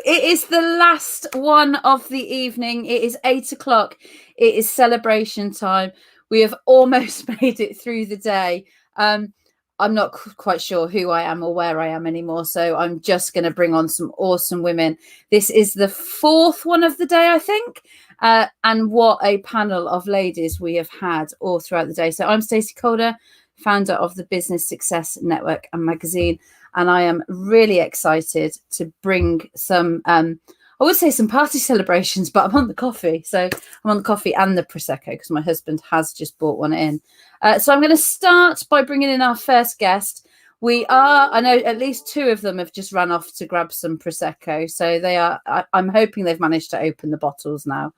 it is the last one of the evening. It is 8 o'clock. It is celebration time. We have almost made it through the day. I'm not quite sure who I am or where I am anymore, so I'm just going to bring on some awesome women. This is the fourth one of the day, I think, and what a panel of ladies we have had all throughout the day. So I'm Stacey Calder, founder of the Business Success Network and magazine, and I am really excited to bring some I would say some party celebrations, but I'm on the coffee. So I'm on the coffee and the Prosecco because my husband has just bought one in. So I'm going to start by bringing in our first guest. I know at least two of them have just run off to grab some Prosecco. So I'm hoping they've managed to open the bottles now.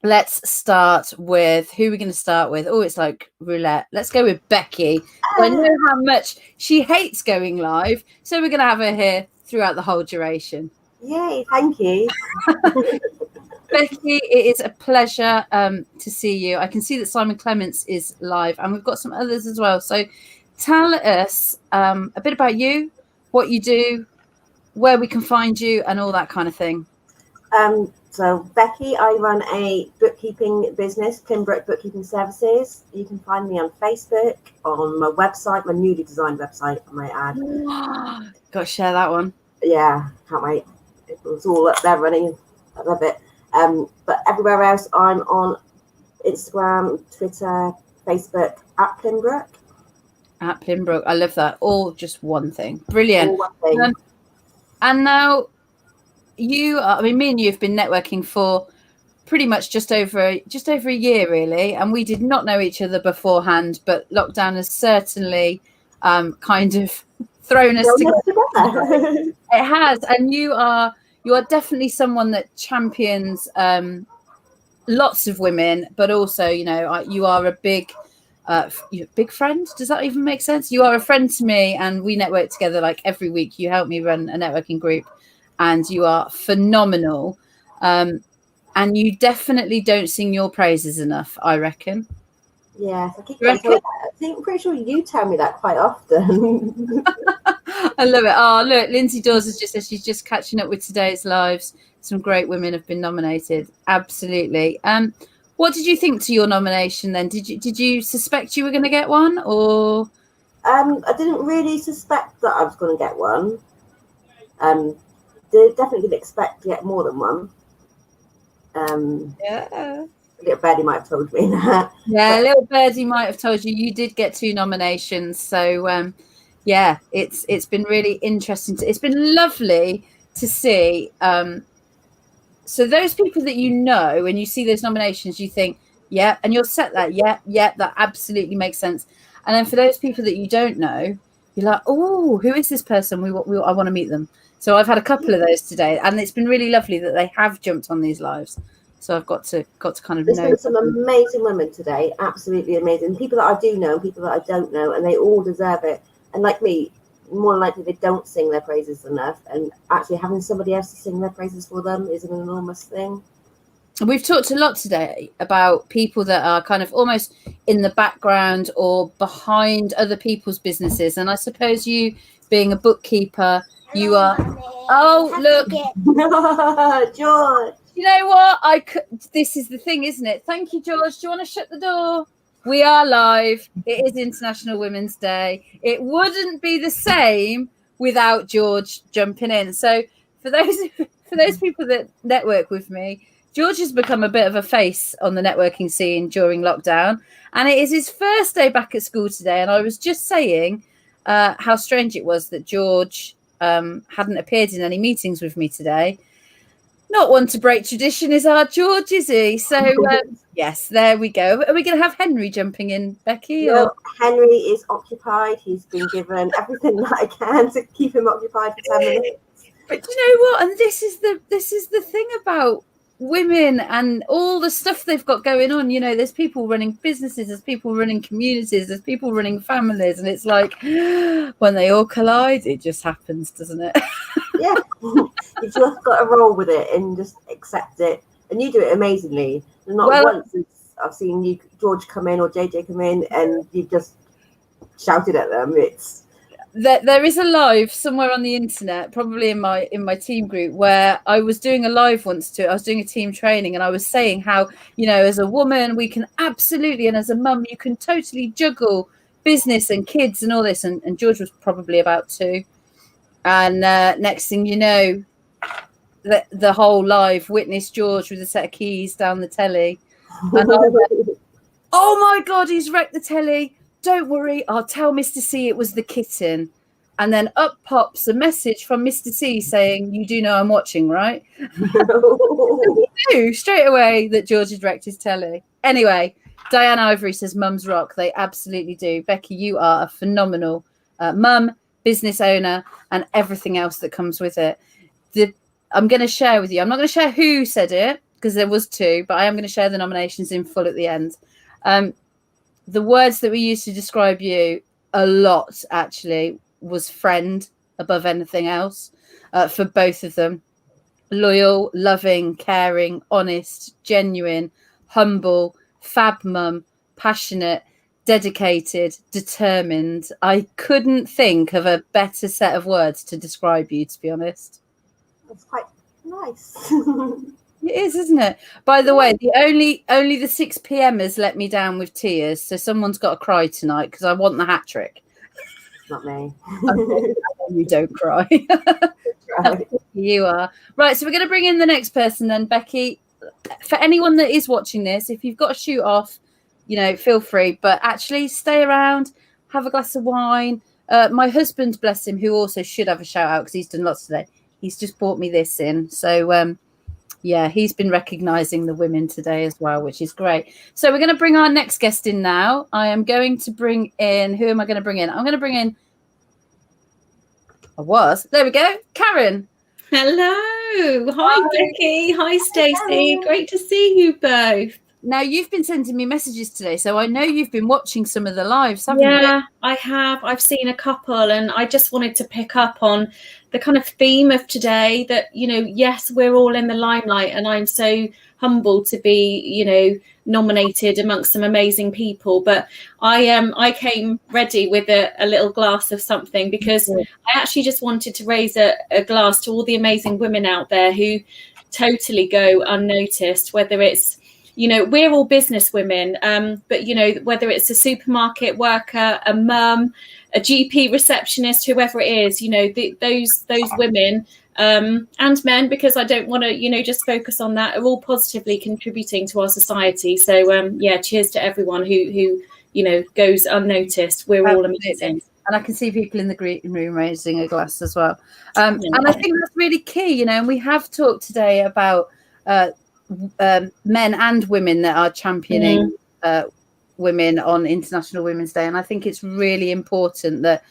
Let's start with, who are we going to start with? Oh, it's like roulette. Let's go with Becky. I know how much she hates going live. So we're going to have her here throughout the whole duration. Yay, thank you. Becky, it is a pleasure to see you. I can see that Simon Clements is live and we've got some others as well. So tell us a bit about you, what you do, where we can find you and all that kind of thing. So Becky, I run a bookkeeping business, Climbrook Bookkeeping Services. You can find me on Facebook, on my website, my newly designed website, I might add. Got to share that one. Yeah, can't wait. It was all up there running. I love it. But everywhere else, I'm on Instagram, Twitter, Facebook, at Climbrook. At Climbrook. I love that. All just one thing. Brilliant. All one thing. And now me and you have been networking for pretty much just over a year, really. And we did not know each other beforehand, but lockdown has certainly kind of thrown us together. It has, and you are definitely someone that champions lots of women, but also, you are a big friend. Does that even make sense? You are a friend to me, and we network together like every week. You help me run a networking group, and you are phenomenal. And you definitely don't sing your praises enough, I reckon. Yes, I'm pretty sure you tell me that quite often. I love it. Oh, look, Lindsay Dawes has just said she's just catching up with today's lives. Some great women have been nominated. Absolutely. What did you think to your nomination then? Did you suspect you were going to get one, or? I didn't really suspect that I was going to get one. Definitely didn't expect to get more than one. Yeah. Little birdie might have told me that. Yeah, little birdie might have told you. You did get 2 nominations. So, yeah, it's been really interesting. It's been lovely to see. So those people that you know, when you see those nominations, you think, yeah, and you'll set that, yeah, that absolutely makes sense. And then for those people that you don't know, you're like, oh, who is this person? I want to meet them. So I've had a couple of those today, and it's been really lovely that they have jumped on these lives. So I've got to kind of know. There's been some amazing women today, absolutely amazing. People that I do know, people that I don't know, and they all deserve it. And like me, more than likely they don't sing their praises enough, and actually having somebody else to sing their praises for them is an enormous thing. We've talked a lot today about people that are kind of almost in the background or behind other people's businesses. And I suppose you, being a bookkeeper, you are. Oh, look, George. You know what? This is the thing, isn't it? Thank you, George. Do you want to shut the door? We are live. It is International Women's Day. It wouldn't be the same without George jumping in. So for those people that network with me, George has become a bit of a face on the networking scene during lockdown, and it is his first day back at school today. And I was just saying how strange it was that George hadn't appeared in any meetings with me today. Not one to break tradition is our George, is he? So, yes, there we go. Are we going to have Henry jumping in, Becky? No, Henry is occupied. He's been given everything that I can to keep him occupied for 10 minutes. But you know what? And this is the thing about women and all the stuff they've got going on. You know, there's people running businesses, there's people running communities, there's people running families, and it's like when they all collide, it just happens, doesn't it? Yeah, you just got to roll with it and just accept it, and you do it amazingly. Not once I've seen you, George, come in or JJ come in, and you just shouted at them. there is a live somewhere on the internet, probably in my team group, where I was doing a live once I was doing a team training, and I was saying how, as a woman, we can absolutely, and as a mum, you can totally juggle business and kids and all this. And George was probably about 2. And next thing you know, the whole live witnessed George with a set of keys down the telly. And I went, oh my God, he's wrecked the telly. Don't worry, I'll tell Mr. C it was the kitten. And then up pops a message from Mr. C saying, you do know I'm watching, right? He knew straight away that George had wrecked his telly. Anyway, Diane Ivory says, mums rock. They absolutely do. Becky, you are a phenomenal mum, business owner, and everything else that comes with it. I'm going to share with you. I'm not going to share who said it, because there was 2, but I am going to share the nominations in full at the end. The words that we used to describe you a lot, actually, was friend above anything else, for both of them. Loyal, loving, caring, honest, genuine, humble, fab mum, passionate, dedicated, determined. I couldn't think of a better set of words to describe you, to be honest. That's quite nice. It is, isn't it? By the way, the only the 6 p.m.ers let me down with tears, so someone's got to cry tonight because I want the hat trick. Not me. You don't cry. Right. You are. Right, so we're going to bring in the next person then, Becky. For anyone that is watching this, if you've got to shoot off, feel free, but actually stay around, have a glass of wine. My husband, bless him, who also should have a shout out because he's done lots today. He's just brought me this in. So, yeah, he's been recognising the women today as well, which is great. So we're going to bring our next guest in now. I am going to bring in, who am I going to bring in? I'm going to bring in, there we go, Karen. Hello. Hi, Becky. Hi, Stacey. Great to see you both. Now, you've been sending me messages today, so I know you've been watching some of the lives, haven't you? Yeah, I have. I've seen a couple, and I just wanted to pick up on the kind of theme of today that, yes, we're all in the limelight, and I'm so humbled to be, nominated amongst some amazing people. But I came ready with a little glass of something because I actually just wanted to raise a glass to all the amazing women out there who totally go unnoticed, whether it's, we're all business women, but, whether it's a supermarket worker, a mum, a GP receptionist, whoever it is, those women and men, because I don't want to, just focus on that, are all positively contributing to our society. So, cheers to everyone who goes unnoticed. We're all amazing. And I can see people in the green room raising a glass as well. And I think that's really key, and we have talked today about men and women that are championing women on International Women's Day. And I think it's really important that,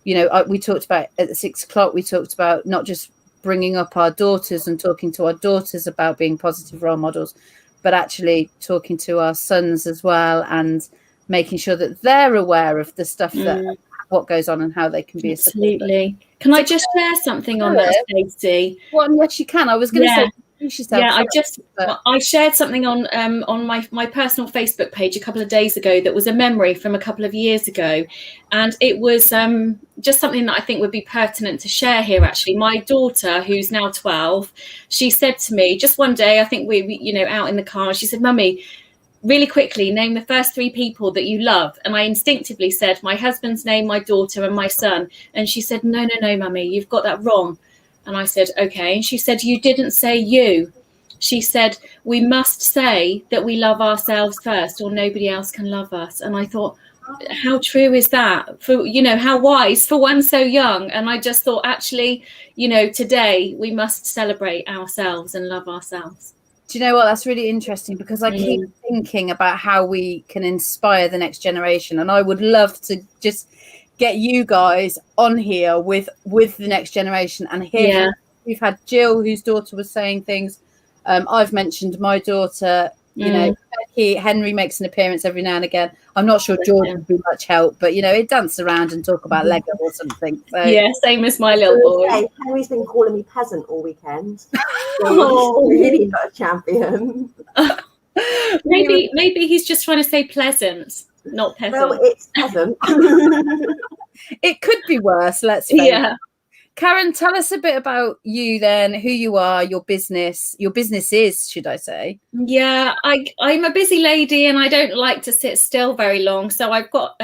we talked about at 6 o'clock, we talked about not just bringing up our daughters and talking to our daughters about being positive role models, but actually talking to our sons as well and making sure that they're aware of the stuff that what goes on and how they can be absolutely. Can I just share something on that, Stacey? Well, yes, you can. I was going to say. I shared something on my personal Facebook page a couple of days ago that was a memory from a couple of years ago, and it was just something that I think would be pertinent to share here. Actually, my daughter, who's now 12, she said to me just one day, I think we out in the car, she said, "Mummy, really quickly, name the first 3 people that you love." And I instinctively said my husband's name, my daughter, and my son. And she said, no, Mummy, you've got that wrong. And I said, okay. And she said, you didn't say you. She said, we must say that we love ourselves first, or nobody else can love us. And I thought, how true is that? For, how wise for one so young. And I just thought, actually, today we must celebrate ourselves and love ourselves. Do you know what? That's really interesting, because I keep thinking about how we can inspire the next generation. And I would love to just get you guys on here with the next generation and hear. Yeah. We've had Jill, whose daughter was saying things. I've mentioned my daughter. Becky, Henry makes an appearance every now and again. I'm not sure George would be much help, but he'd dance around and talk about Lego or something. So. Yeah, same as my little boy. Henry's been calling me peasant all weekend. So he's really not a champion. Maybe he's just trying to say pleasant, not peasant. Well, it's peasant. It could be worse, let's face Yeah. it. Karen, tell us a bit about you then, who you are, your business is, should I say? Yeah, I'm a busy lady and I don't like to sit still very long. So I've got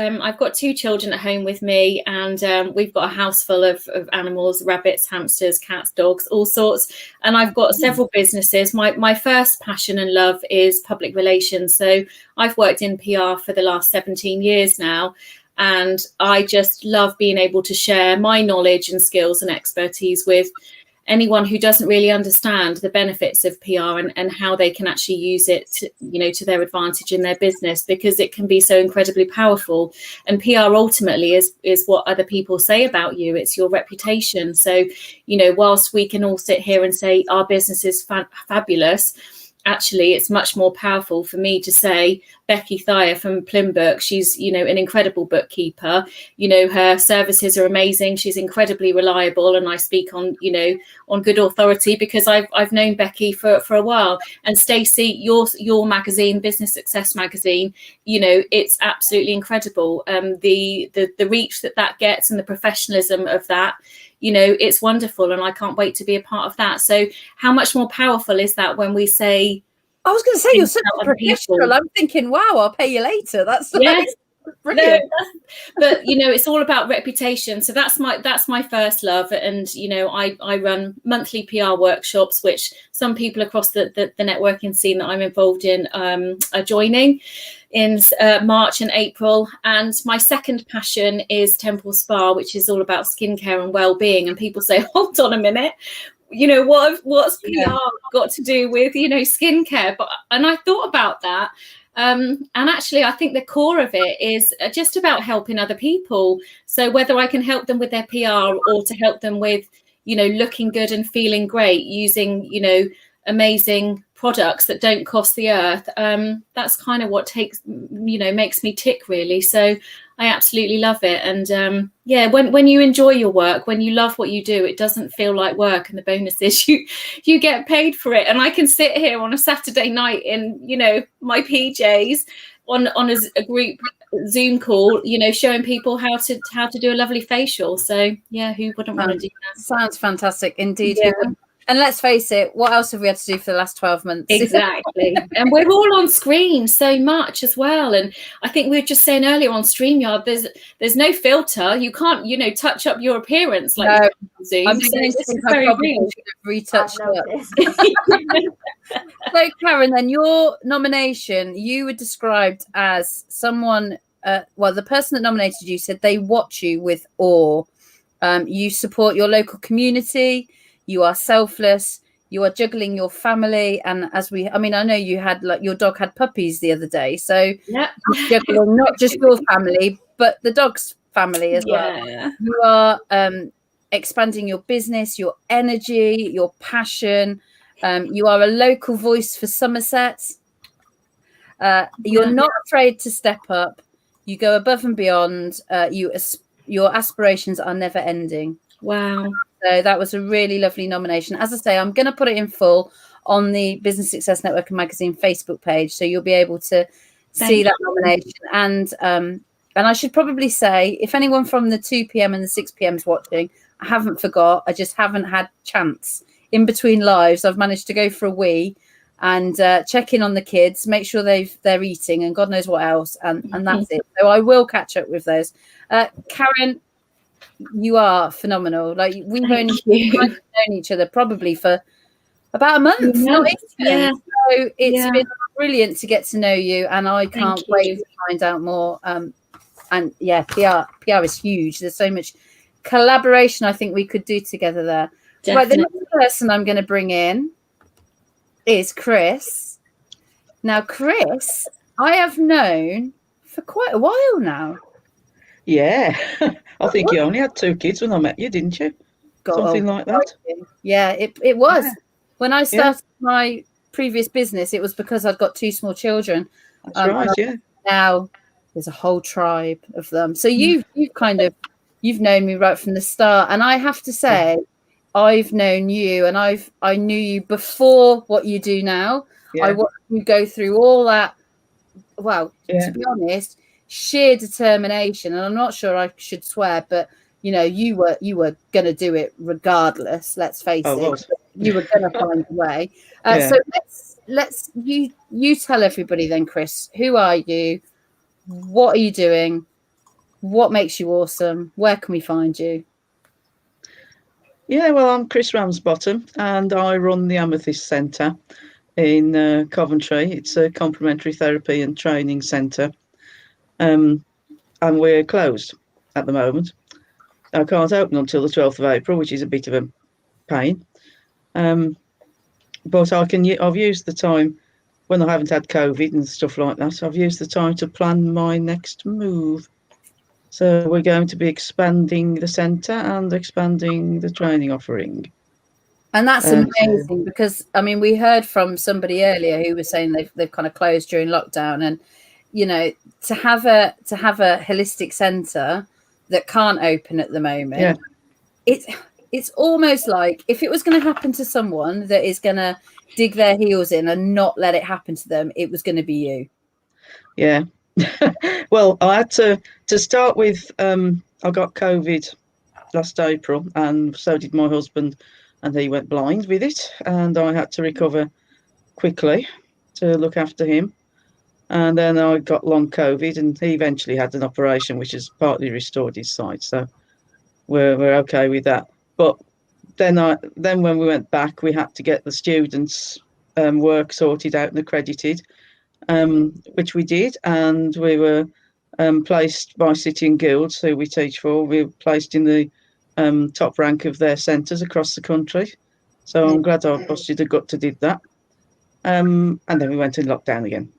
2 children at home with me, and we've got a house full of animals, rabbits, hamsters, cats, dogs, all sorts. And I've got several businesses. My first passion and love is public relations. So I've worked in PR for the last 17 years now. And I just love being able to share my knowledge and skills and expertise with anyone who doesn't really understand the benefits of PR and how they can actually use it to their advantage in their business, because it can be so incredibly powerful. And PR ultimately is what other people say about you. It's your reputation. So, whilst we can all sit here and say our business is fabulous, actually it's much more powerful for me to say Becky Thayer from Plymbook, she's an incredible bookkeeper, her services are amazing, she's incredibly reliable, and I speak on good authority because I've known Becky for a while. And Stacey, your magazine, Business Success magazine, it's absolutely incredible. The reach that gets and the professionalism of that, it's wonderful, and I can't wait to be a part of that. So how much more powerful is that when we say, I was going to say, you're such a professional. I'm thinking, wow, I'll pay you later. That's brilliant. No, but it's all about reputation. So that's my first love. And I run monthly PR workshops, which some people across the networking scene that I'm involved in are joining in March and April. And my second passion is Temple Spa, which is all about skincare and well-being. And people say, hold on a minute, what's PR got to do with skincare? And I thought about that. And actually, I think the core of it is just about helping other people. So whether I can help them with their PR or to help them with, looking good and feeling great using, amazing products that don't cost the earth. That's kind of what makes me tick, really. So I absolutely love it. And when you enjoy your work, when you love what you do, it doesn't feel like work. And the bonus is you get paid for it. And I can sit here on a Saturday night in my PJs on a group Zoom call, showing people how to do a lovely facial. So who wouldn't want to do that? Sounds fantastic indeed. Yeah. And let's face it, what else have we had to do for the last 12 months? Exactly. And we're all on screen so much as well. And I think we were just saying earlier on StreamYard, there's no filter. You can't, touch up your appearance like Zoom. I'm beginning to think I probably should have retouched it. So, Karen, then your nomination, you were described as someone, the person that nominated you said they watch you with awe. You support your local community. You are selfless. You are juggling your family, and I know you had your dog had puppies the other day, so juggling not just your family but the dog's family as well. You are expanding your business, your energy, your passion. You are a local voice for Somerset. You're not afraid to step up. You go above and beyond. Your aspirations are never ending. Wow. So that was a really lovely nomination. As I say, I'm going to put it in full on the Business Success Network and Magazine Facebook page, so you'll be able to see that nomination. And I should probably say, if anyone from the 2 p.m. and the 6 p.m. is watching, I haven't forgot. I just haven't had chance. In between lives, I've managed to go for a wee and check in on the kids, make sure they're eating, and God knows what else. And that's it. So I will catch up with those. Karen, you are phenomenal. Like, we've only known each other probably for about a month. Not even. So it's been brilliant to get to know you, and I can't wait to find out more. And PR is huge. There's so much collaboration I think we could do together there. Definitely. Right, the next person I'm going to bring in is Chris. Now, Chris, I have known for quite a while now. Yeah, I think you only had 2 kids when I met you, didn't you? Something like that. Yeah, it was. Yeah. When I started my previous business, it was because I'd got 2 small children. That's right, Now there's a whole tribe of them. So you've known me right from the start. And I have to say, I've known you, and I knew you before what you do now. Yeah. I watched you go through all that. Well, to be honest, sheer determination. And I'm not sure I should swear, but you know, you were going to do it regardless. Let's face it, you were going to find a way. So let's you tell everybody then, Chris. Who are you? What are you doing? What makes you awesome? Where can we find you? Yeah, well, I'm Chris Ramsbottom, and I run the Amethyst Centre in Coventry. It's a complementary therapy and training centre, and we're closed at the moment. I can't open until the 12th of April, which is a bit of a pain. But I've used the time when I haven't had COVID and stuff like that. I've used the time to plan my next move. So we're going to be expanding the centre and expanding the training offering. And that's amazing because, I mean, we heard from somebody earlier who was saying they've kind of closed during lockdown, and, you know, to have a holistic centre that can't open at the moment, it's almost like if it was going to happen to someone that is going to dig their heels in and not let it happen to them, it was going to be you. Yeah. Well, I had to start with, I got COVID last April, and so did my husband, and he went blind with it, and I had to recover quickly to look after him. And then I got long COVID, and he eventually had an operation which has partly restored his sight, so we're okay with that. But then when we went back, we had to get the students' work sorted out and accredited, which we did, and we were placed by City and Guilds, who we teach for. We were placed in the top rank of their centres across the country. So I'm glad I busted a gut to did that. And then we went in lockdown again.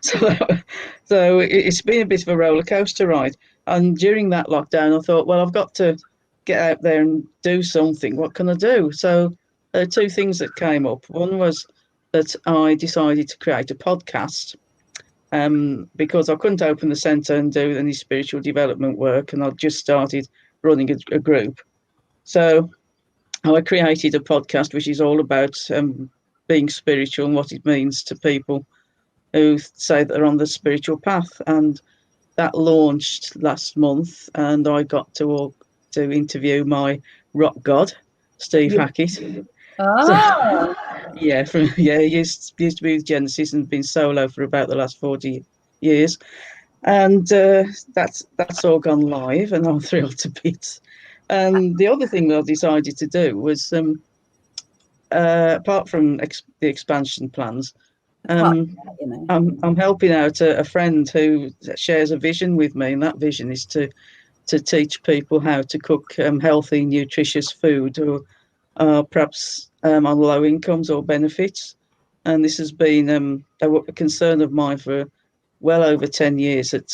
So it's been a bit of a roller coaster ride. And during that lockdown, I thought, well, I've got to get out there and do something. What can I do? So there are two things that came up. One was that I decided to create a podcast because I couldn't open the centre and do any spiritual development work, and I'd just started running a group. So I created a podcast which is all about being spiritual and what it means to people who say they're on the spiritual path. And that launched last month, and I got to interview my rock god, Steve Hackett. Oh. So, he used to be with Genesis and been solo for about the last 40 years. And that's all gone live, and I'm thrilled to bits. And the other thing that I decided to do was, apart from the expansion plans, I'm helping out a friend who shares a vision with me, and that vision is to teach people how to cook healthy, nutritious food, or perhaps on low incomes or benefits. And this has been a concern of mine for well over 10 years, that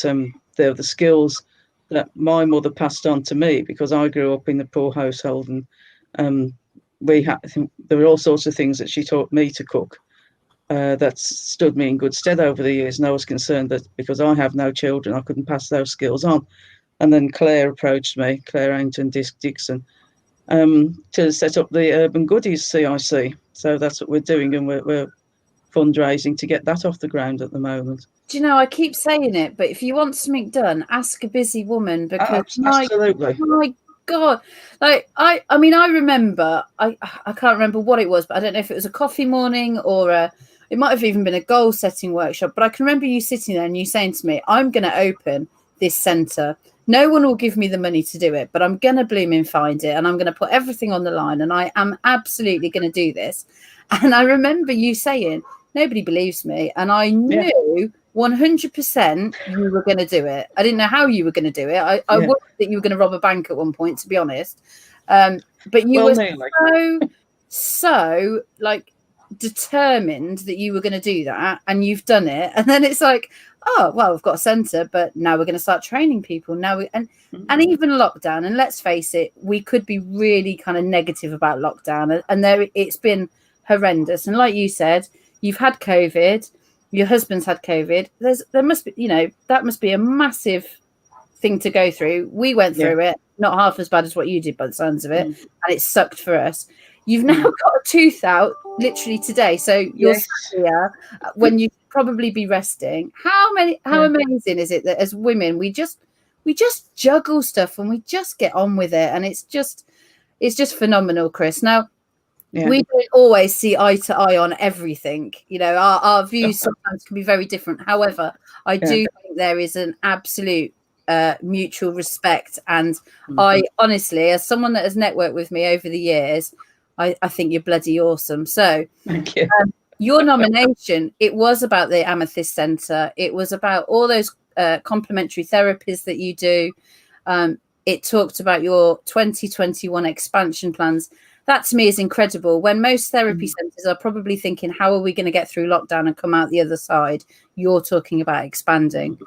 they're the skills that my mother passed on to me, because I grew up in a poor household, and there were all sorts of things that she taught me to cook that stood me in good stead over the years. And I was concerned that because I have no children, I couldn't pass those skills on. And then Claire approached me, Claire Angton Dixon, to set up the Urban Goodies CIC. So that's what we're doing, and we're fundraising to get that off the ground at the moment. Do you know, I keep saying it, but if you want something done, ask a busy woman, because absolutely. My God, like I mean, I remember, I can't remember what it was, but I don't know if it was a coffee morning or it might have even been a goal setting workshop. But I can remember you sitting there and you saying to me, "I'm going to open this centre. No one will give me the money to do it, but I'm going to blooming find it, and I'm going to put everything on the line, and I am absolutely going to do this." And I remember you saying, "Nobody believes me," and I knew 100% you were going to do it. I didn't know how you were going to do it. I worried that you were going to rob a bank at one point, to be honest. But you were so like determined that you were going to do that, and you've done it. And then it's like, oh well, we've got a centre, but now we're going to start training people. Now and even lockdown. And let's face it, we could be really kind of negative about lockdown, and it's been horrendous. And like you said, you've had COVID. Your husband's had COVID. There must be, you know, that must be a massive thing to go through. We went through it, not half as bad as what you did by the sounds of it, and it sucked for us. You've now got a tooth out literally today, so you're here when you probably be resting. How amazing is it that as women we just juggle stuff and we just get on with it, and it's just phenomenal, Chris. Now, we don't always see eye to eye on everything. You know, our views sometimes can be very different. However, I do think there is an absolute mutual respect, and I honestly, as someone that has networked with me over the years, I think you're bloody awesome. So thank you. Your nomination, it was about the Amethyst Centre. It was about all those complementary therapies that you do. It talked about your 2021 expansion plans. That to me is incredible. When most therapy centres are probably thinking, how are we going to get through lockdown and come out the other side? You're talking about expanding.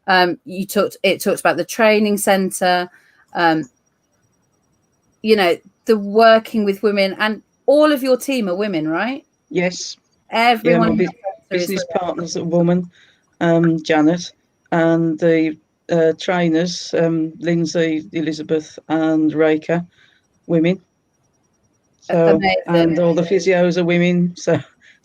It talks about the training centre, you know, the working with women, and all of your team are women, right? Yes. Everyone. My business partner's a woman, Janet, and the trainers, Lindsay, Elizabeth, and Reka, women. So, and all the physios are women. So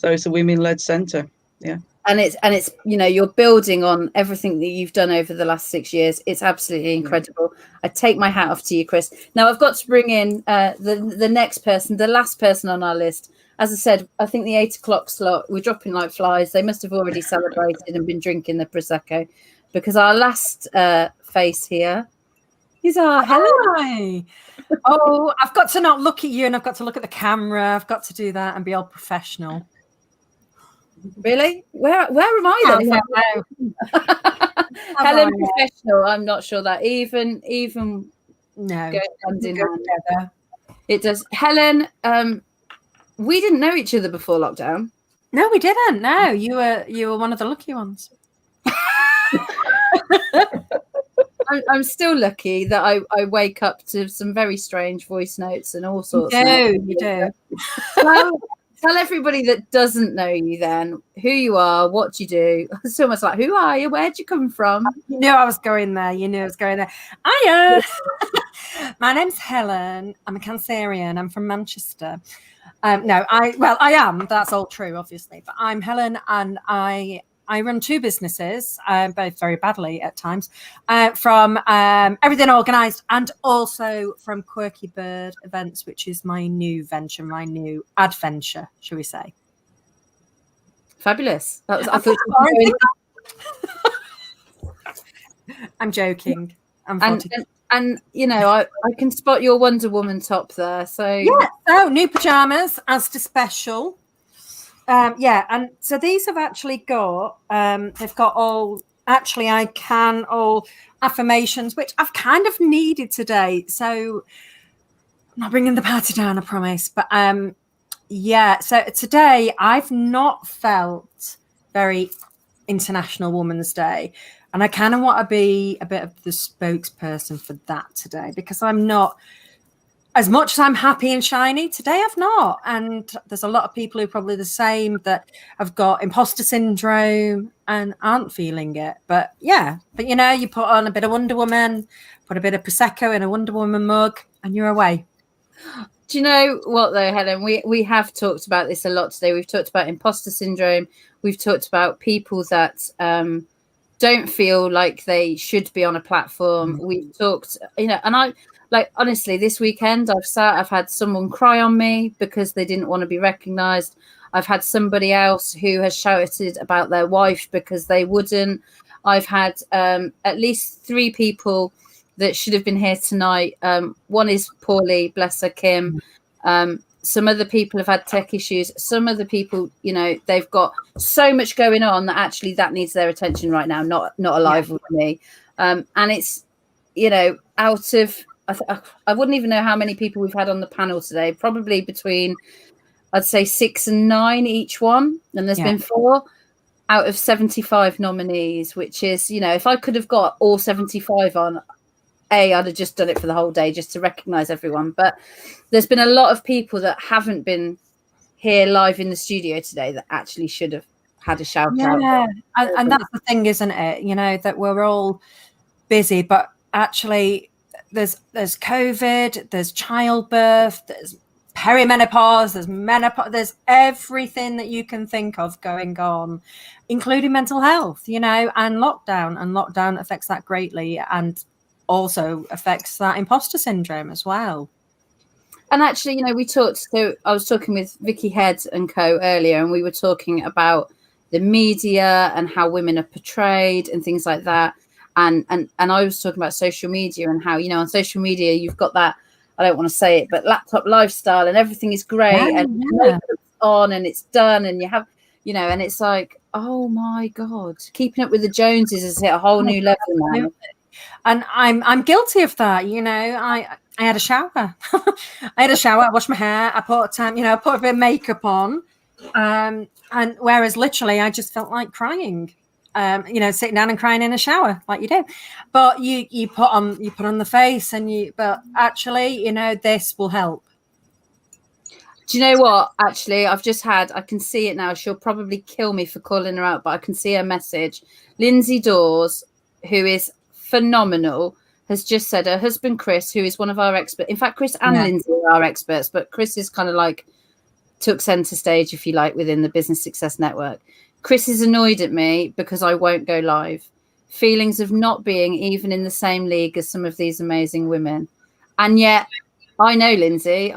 it's a women-led centre. Yeah. And it's you know, you're building on everything that you've done over the last 6 years. It's absolutely incredible. I take my hat off to you, Chris. Now I've got to bring in the next person, the last person on our list. As I said, I think the 8 o'clock slot, we're dropping like flies. They must have already celebrated and been drinking the Prosecco, because our last face here is our Hi. Oh, I've got to not look at you, and I've got to look at the camera. I've got to do that and be all professional. Really? Where am I then? Helen professional. I'm not sure that even no goes hand in hand. It does. Helen, we didn't know each other before lockdown. No, we didn't. No, you were one of the lucky ones. I'm still lucky that I wake up to some very strange voice notes and all sorts. You do. Tell everybody that doesn't know you then who you are, what you do. It's almost like, who are you? Where'd you come from? You knew I was going there. Hiya. My name's Helen. I'm a Cancerian. I'm from Manchester. I am. That's all true, obviously. But I'm Helen, and I run two businesses, both very badly at times, from Everything Organised and also from Quirky Bird Events, which is my new venture, my new adventure, shall we say. Fabulous. That was, I'm joking. And you know, I can spot your Wonder Woman top there. So yeah, so new pajamas, Asda special. And so these have actually got they've got all affirmations, which I've kind of needed today. So I'm not bringing the party down, I promise. But so today I've not felt very International Women's Day, and I kind of want to be a bit of the spokesperson for that today, because I'm not. As much as I'm happy and shiny, today I've not. And there's a lot of people who are probably the same, that have got imposter syndrome and aren't feeling it. But you know, you put on a bit of Wonder Woman, put a bit of Prosecco in a Wonder Woman mug, and you're away. Do you know what though, Helen? We have talked about this a lot today. We've talked about imposter syndrome. We've talked about people that don't feel like they should be on a platform. We've talked, you know, and honestly, this weekend I've had someone cry on me because they didn't want to be recognised. I've had somebody else who has shouted about their wife because they wouldn't. I've had at least 3 people that should have been here tonight. One is poorly, bless her, Kim. Some other people have had tech issues. Some other people, you know, they've got so much going on that actually that needs their attention right now, not alive with me. And it's, you know, out of, I wouldn't even know how many people we've had on the panel today, probably between, I'd say 6 and 9 each one. And there's been 4 out of 75 nominees, which is, you know, if I could have got all 75 on, I'd have just done it for the whole day just to recognise everyone. But there's been a lot of people that haven't been here live in the studio today that actually should have had a shout out. Yeah, and that's the thing, isn't it? You know, that we're all busy, but actually there's COVID, there's childbirth, there's perimenopause, there's menopause, there's everything that you can think of going on, including mental health, and lockdown affects that greatly, and also affects that imposter syndrome as well. And actually, I was talking with Vicky Head and co earlier, and we were talking about the media and how women are portrayed and things like that. And I was talking about social media and how, on social media, you've got that, I don't want to say it, but laptop lifestyle, and everything is great and makeup's on and it's done, and you have, and it's like, oh my God, keeping up with the Joneses has hit a whole new level now. And I'm guilty of that. I had a shower. I washed my hair. I put I put a bit of makeup on. And whereas literally I just felt like crying. Sitting down and crying in a shower like you do. But you put on the face, but actually, this will help. Do you know what? Actually, I can see it now. She'll probably kill me for calling her out, but I can see her message. Lindsay Dawes, who is phenomenal, has just said her husband Chris, who is one of our experts. In fact, Chris and Lindsay are our experts, but Chris is kind of like took center stage, if you like, within the Business Success Network. Chris is annoyed at me because I won't go live. Feelings of not being even in the same league as some of these amazing women. And yet I know Lindsay.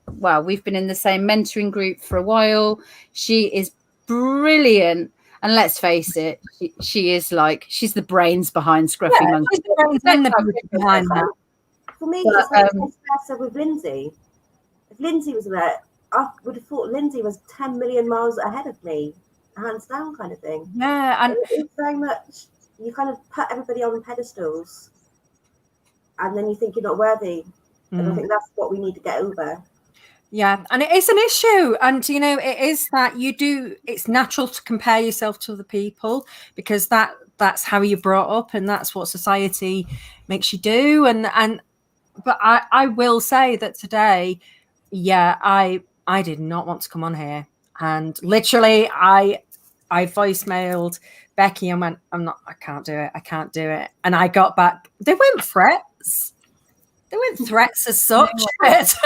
We've been in the same mentoring group for a while. She is brilliant. And let's face it, she is she's the brains behind Scruffy Monkey. She's the brains behind that. For me, it's like with Lindsay. If Lindsay was there, I would have thought Lindsay was 10 million miles ahead of me, hands down, kind of thing. Yeah, and it's very much, you kind of put everybody on pedestals, and then you think you're not worthy. And I think that's what we need to get over. Yeah, and it is an issue. And, it is that it's natural to compare yourself to other people, because that's how you're brought up and that's what society makes you do. But I will say that today, I did not want to come on here. And literally, I voicemailed Becky and went, I can't do it. And I got back, they weren't threats. They weren't threats as such, but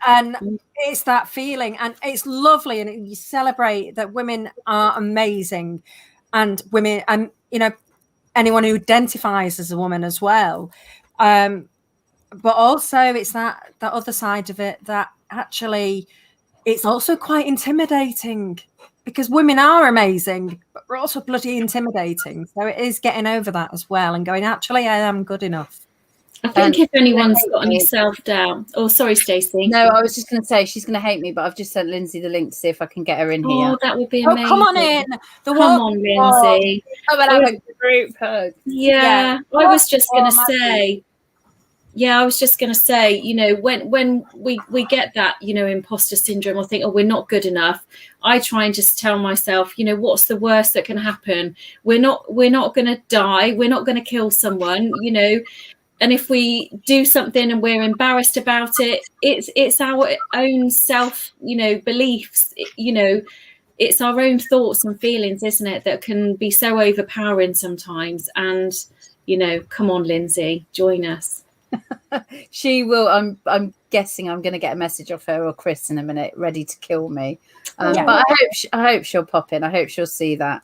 and it's that feeling, and it's lovely, and you celebrate that women are amazing, and women, and anyone who identifies as a woman as well, but also it's that other side of it that actually it's also quite intimidating, because women are amazing, but we're also bloody intimidating. So it is getting over that as well, and going, actually, I am good enough. I think if anyone's got any self-doubt. Oh, sorry, Stacey. No, I was just going to say she's going to hate me, but I've just sent Lindsay the link to see if I can get her in here. Oh, that would be amazing. Come on in. Come on, Lindsay. Come and have a group hug. Yeah, I was just going to say. Yeah, I was just going to say, when we get that, imposter syndrome, or think, oh, we're not good enough, I try and just tell myself, what's the worst that can happen? We're not going to die. We're not going to kill someone, And if we do something and we're embarrassed about it, it's our own self, beliefs, it's our own thoughts and feelings, isn't it, that can be so overpowering sometimes. And, come on, Lindsay, join us. She will. I'm guessing I'm going to get a message off her or Chris in a minute, ready to kill me. But I hope she'll pop in. I hope she'll see that.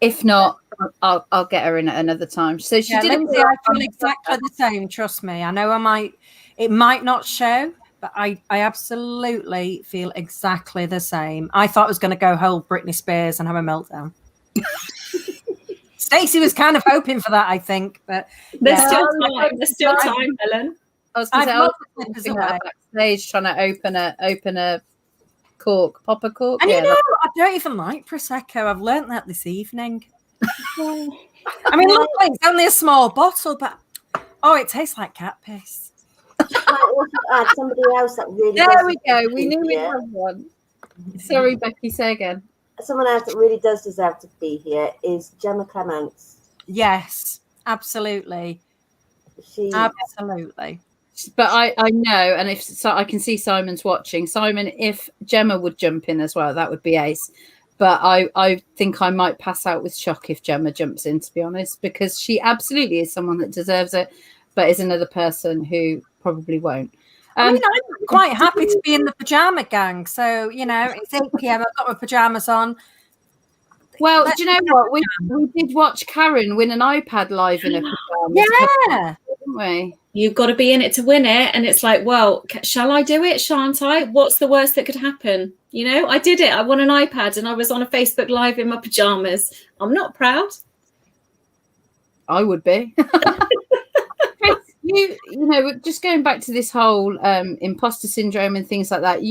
If not, I'll get her in at another time. So she did. Lindsay, I feel exactly the same. Trust me. I know it might not show, but I absolutely feel exactly the same. I thought I was going to go whole Britney Spears and have a meltdown. Stacey was kind of hoping for that, I think, but there's still time, Helen. I was going to say, backstage trying to open a cork, pop a cork. And I don't even like Prosecco. I've learnt that this evening. I mean, look, it's only a small bottle, but it tastes like cat piss. I also add somebody else that really. There we go. We knew we had one. Sorry, Becky. Say again. Someone else that really does deserve to be here is Gemma Clements. Yes, absolutely. Absolutely. But I know, and I can see Simon's watching. Simon, if Gemma would jump in as well, that would be ace. But I think I might pass out with shock if Gemma jumps in, to be honest, because she absolutely is someone that deserves it, but is another person who probably won't. I mean, I'm quite happy to be in the pajama gang. So, it's 8 p.m. I've got my pajamas on. Well, do you know what? We did watch Karen win an iPad live in a pajamas. Yeah. Didn't we? You've got to be in it to win it. And it's like, well, shall I do it? Shan't I? What's the worst that could happen? I did it. I won an iPad and I was on a Facebook Live in my pajamas. I'm not proud. I would be. Just going back to this whole imposter syndrome and things like that,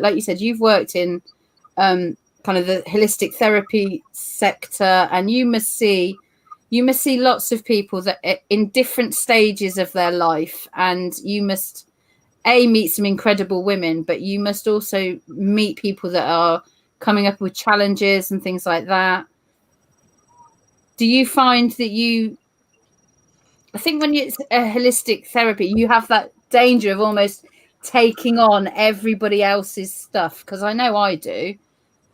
like you said, you've worked in kind of the holistic therapy sector, and you must see lots of people that are in different stages of their life, and you must meet some incredible women, but you must also meet people that are coming up with challenges and things like that. Do you find that I think when it's a holistic therapy, you have that danger of almost taking on everybody else's stuff? Because I know I do.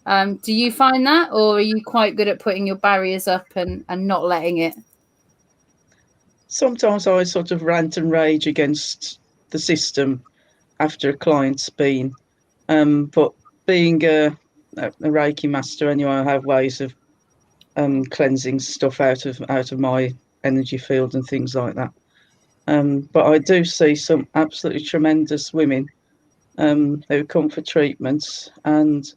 Do you find that, or are you quite good at putting your barriers up and not letting it? Sometimes I sort of rant and rage against the system after a client's been, but being a Reiki master anyway, I have ways of cleansing stuff out of my energy field and things like that. But I do see some absolutely tremendous women who come for treatments, and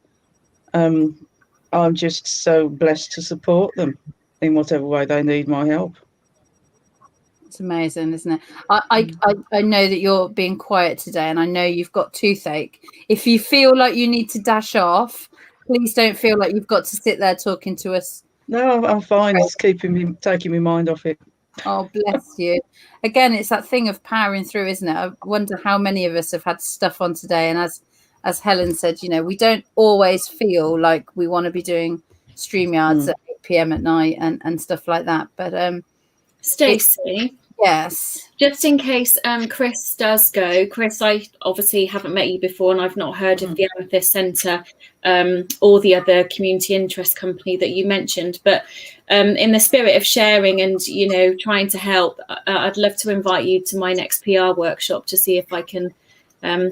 I'm just so blessed to support them in whatever way they need my help. It's amazing, isn't it? I know that you're being quiet today, and I know you've got toothache. If you feel like you need to dash off, please don't feel like you've got to sit there talking to us. No, I'm fine. It's taking my mind off it. Oh, bless you. Again, it's that thing of powering through, isn't it? I wonder how many of us have had stuff on today. And as Helen said, we don't always feel like we want to be doing StreamYards at 8 p.m. at night and stuff like that. But Stacey. Yes. Just in case Chris does go. Chris, I obviously haven't met you before, and I've not heard of the Amethyst Centre or the other community interest company that you mentioned. But in the spirit of sharing and, trying to help, I'd love to invite you to my next PR workshop to see if I can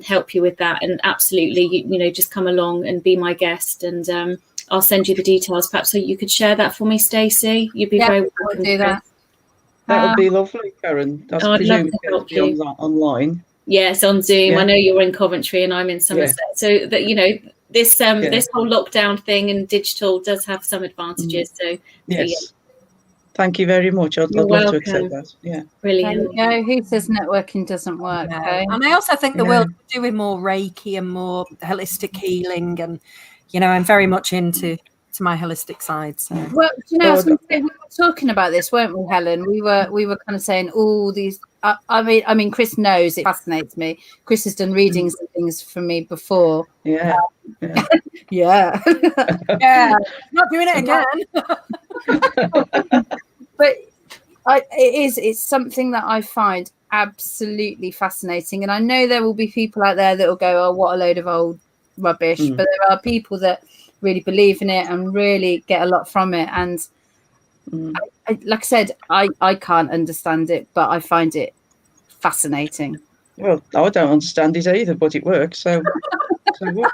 help you with that. And absolutely, just come along and be my guest, and I'll send you the details, perhaps, so you could share that for me, Stacey. You'd be very welcome to do that. That would be lovely, Karen. I presume it'll be online. Yes, on Zoom. Yeah. I know you're in Coventry and I'm in Somerset. Yeah. So that this this whole lockdown thing and digital does have some advantages. So yes. Thank you very much. I'd love to accept that. Yeah. Brilliant. Who says networking doesn't work? No. And I also think the world is doing more Reiki and more holistic healing, and I'm very much into my holistic side. So well, we were talking about this, weren't we, Helen? We were kind of saying all these. I mean, Chris knows it fascinates me. Chris has done readings and things for me before. Yeah. Yeah. Not doing it again. But it's something that I find absolutely fascinating, and I know there will be people out there that will go, "Oh, what a load of old rubbish!" But there are people that really believe in it and really get a lot from it. And like I said, I can't understand it, but I find it fascinating. Well, I don't understand it either, but it works. So what?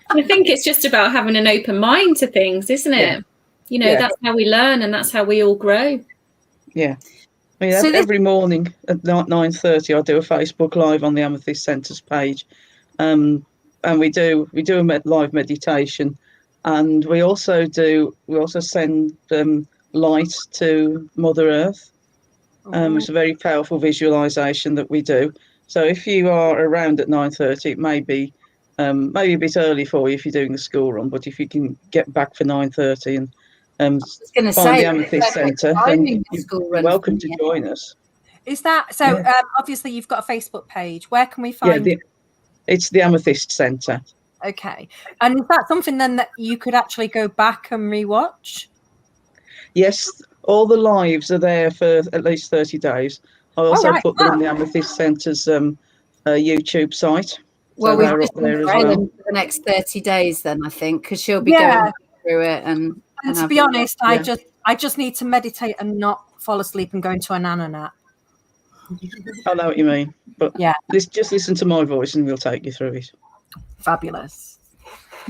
I think it's just about having an open mind to things, isn't it? That's how we learn, and that's how we all grow. Yeah. I mean, every morning at 9:30, I do a Facebook Live on the Amethyst Centre's page, and we do a live meditation. And we also send light to Mother Earth. It's a very powerful visualization that we do. So if you are around at 9:30, it may be maybe a bit early for you if you're doing the school run. But if you can get back for 9:30 and find the Amethyst Centre, then you're welcome to join us. Is that so? Yeah. Obviously, you've got a Facebook page. Where can we find? Yeah, it's the Amethyst Centre. Okay. And is that something then that you could actually go back and rewatch? Yes, all the lives are there for at least 30 days. I also put them on the Amethyst Centre's YouTube site. Well, we've just been for the next 30 days then, I think, because she'll be going through it. And to be honest, I just need to meditate and not fall asleep and go into a nana nap. I know what you mean, but Yeah. just listen to my voice and we'll take you through it. Fabulous.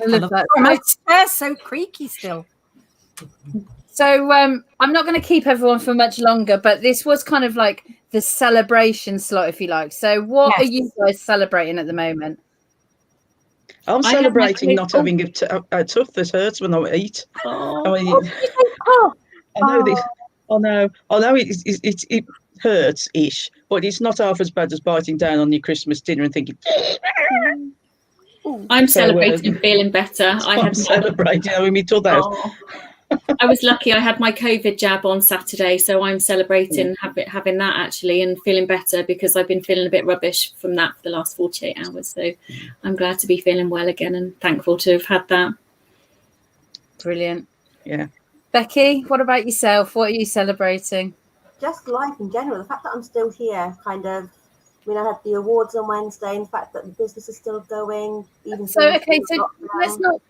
I love that. Oh, my chair's so creaky still. So I'm not going to keep everyone for much longer, but this was kind of like the celebration slot, if you like. So what are you guys celebrating at the moment? I'm celebrating not having a tooth that hurts when I eat. Oh. I mean, I know this. I know it hurts-ish, but it's not half as bad as biting down on your Christmas dinner and thinking. I'm celebrating feeling better. I'm celebrating having me tooth out. I was lucky. I had my COVID jab on Saturday, so I'm celebrating having that actually and feeling better because I've been feeling a bit rubbish from that for the last 48 hours. So I'm glad to be feeling well again and thankful to have had that. Brilliant. Yeah. Becky, what about yourself? What are you celebrating? Just life in general. The fact that I'm still here, kind of. I mean, I had the awards on Wednesday, and the fact that the business is still going. Even so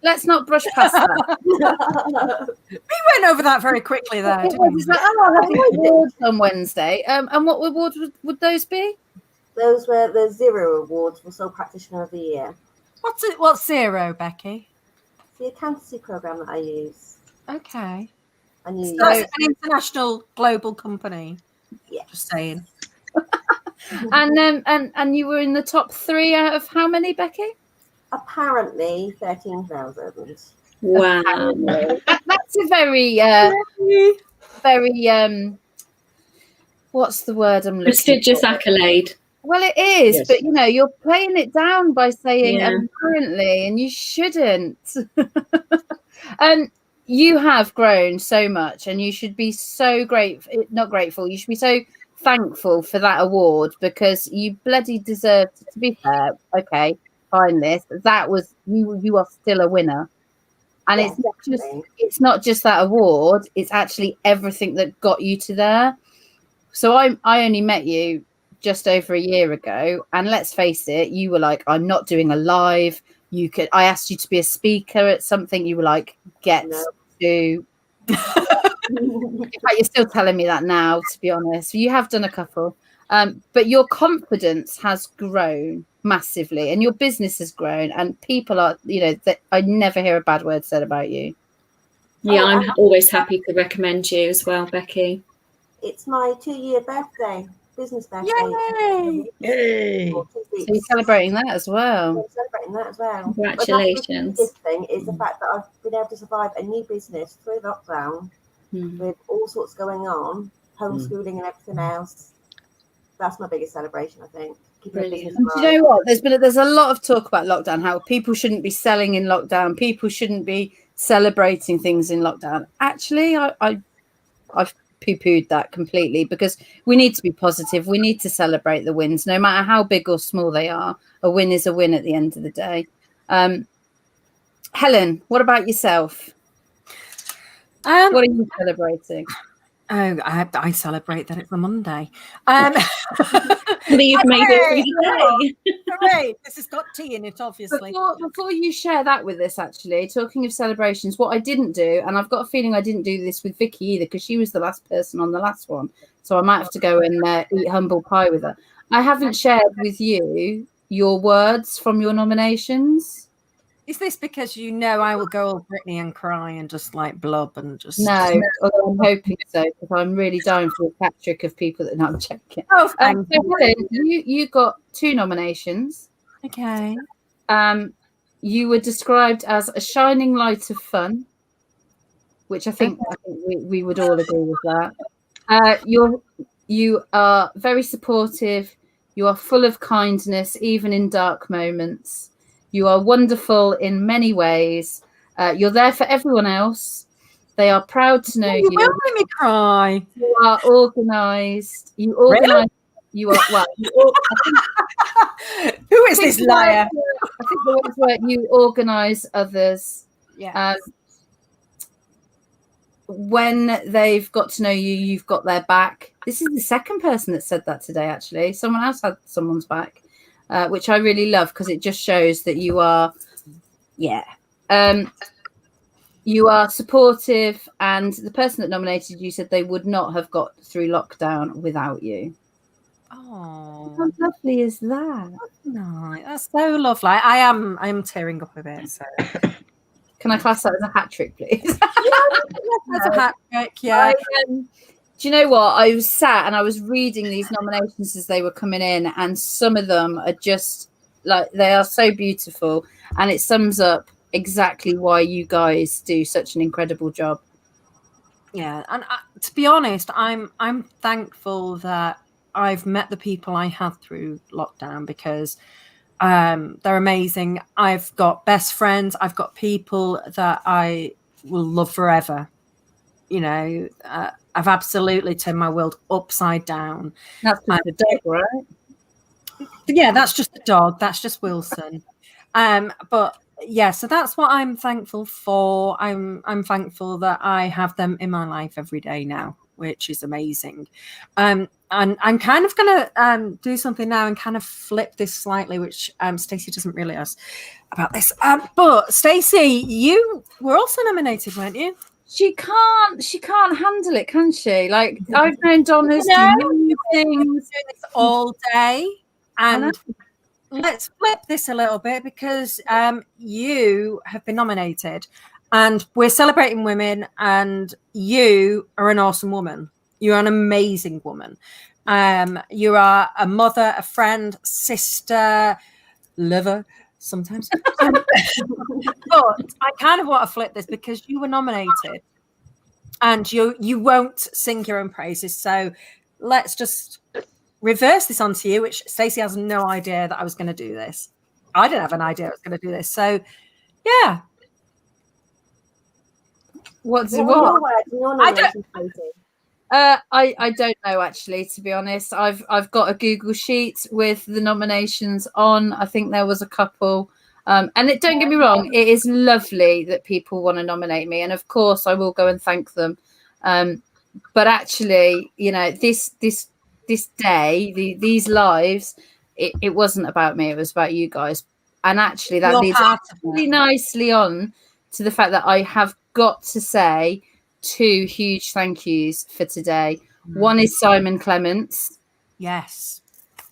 let's not brush past that. We went over that very quickly there. It was like, I had the awards on Wednesday. And what awards would those be? Those were the Zero Awards for Sole Practitioner of the Year. What's Zero, Becky? The accountancy program that I use. Okay. And that's an international global company. Yeah. Just saying. And you were in the top 3 out of how many, Becky? Apparently 13,000. Wow. That's a very what's the word I'm looking prestigious for? Accolade. Well, it is, Yes. but you're playing it down by saying apparently, and you shouldn't. You have grown so much, and you should be so not grateful. You should be so thankful for that award because you bloody deserved it. To be fair, okay, fine. That was you are still a winner, and it's not just that award. It's actually everything that got you to there. So I only met you just over a year ago, and let's face it, you were like, I'm not doing a live. I asked you to be a speaker at something. You were like, to. In fact, you're still telling me that now, to be honest. You have done a couple, but your confidence has grown massively, and your business has grown, and people are, that I never hear a bad word said about you. Yeah, I'm always happy to recommend you as well, Becky. It's my 2-year birthday, business birthday. Yay! So you're celebrating that as well. I'm celebrating that as well. Congratulations. But the biggest thing is the fact that I've been able to survive a new business through lockdown with all sorts going on, homeschooling and everything else. That's my biggest celebration, I think. Brilliant. Do you know what? There's a lot of talk about lockdown, how people shouldn't be selling in lockdown, people shouldn't be celebrating things in lockdown. Actually, I've poo-pooed that completely because we need to be positive. We need to celebrate the wins, no matter how big or small they are. A win is a win at the end of the day. Helen, what about yourself? What are you celebrating? Oh, I celebrate that it's a Monday. You've made it Hooray! This has got tea in it, obviously. Before you share that with us, actually, talking of celebrations, what I didn't do, and I've got a feeling I didn't do this with Vicky either, because she was the last person on the last one, so I might have to go and eat humble pie with her. I haven't shared with you your words from your nominations. Is this because I will go all Britney and cry and just like blub and just... No, although I'm hoping so, because I'm really dying for a hat trick of people that I'm checking. Oh, so Helen, you got 2 nominations. Okay. You were described as a shining light of fun, which I think we would all agree with that. You are very supportive. You are full of kindness, even in dark moments. You are wonderful in many ways. You're there for everyone else. They are proud to know you. You will make me cry. You are organised. You organise. Really? You are well. Who is this liar? I think the words were you organise others. Yeah. When they've got to know you, you've got their back. This is the second person that said that today, actually. Someone else had someone's back, which I really love because it just shows that you are, you are supportive. And the person that nominated you said they would not have got through lockdown without you. Oh, How lovely is that? no, that's so lovely. I am tearing up a bit. So Can I class that as a hat trick, please? that's a hat trick. Yeah. Do you know what? I was sat and I was reading these nominations as they were coming in, and some of them are just like, they are so beautiful, and it sums up exactly why you guys do such an incredible job. Yeah, and to be honest, I'm thankful that I've met the people I have through lockdown, because they're amazing. I've got best friends. I've got people that I will love forever. You know, I've absolutely turned my world upside down. That's the dog, right? Yeah, that's just the dog. That's just Wilson. But yeah, so that's what I'm thankful for. I'm thankful that I have them in my life every day now, which is amazing. And I'm kind of gonna do something now and kind of flip this slightly, which Stacey doesn't realize about this. But Stacey, you were also nominated, weren't you? She can't handle it, can she? Like, I've known Donna's doing things this all day, and let's flip this a little bit, because you have been nominated, and we're celebrating women, and you are an awesome woman. You're an amazing woman. You are a mother, a friend, sister, lover sometimes. But I kind of want to flip this, because you were nominated and you won't sing your own praises. So let's just reverse this onto you, which Stacey has no idea that I was going to do this. I didn't have an idea I was going to do this. So yeah. What's What? I don't know, actually, to be honest. I've got a Google sheet with the nominations on. I think there was a couple. And don't get me wrong, it is lovely that people want to nominate me, and of course I will go and thank them. But actually, you know, this day, these lives, it wasn't about me, it was about you guys. And actually that leads really nicely on to the fact that I have got to say 2 huge thank yous for today. One is Simon Clements. Yes.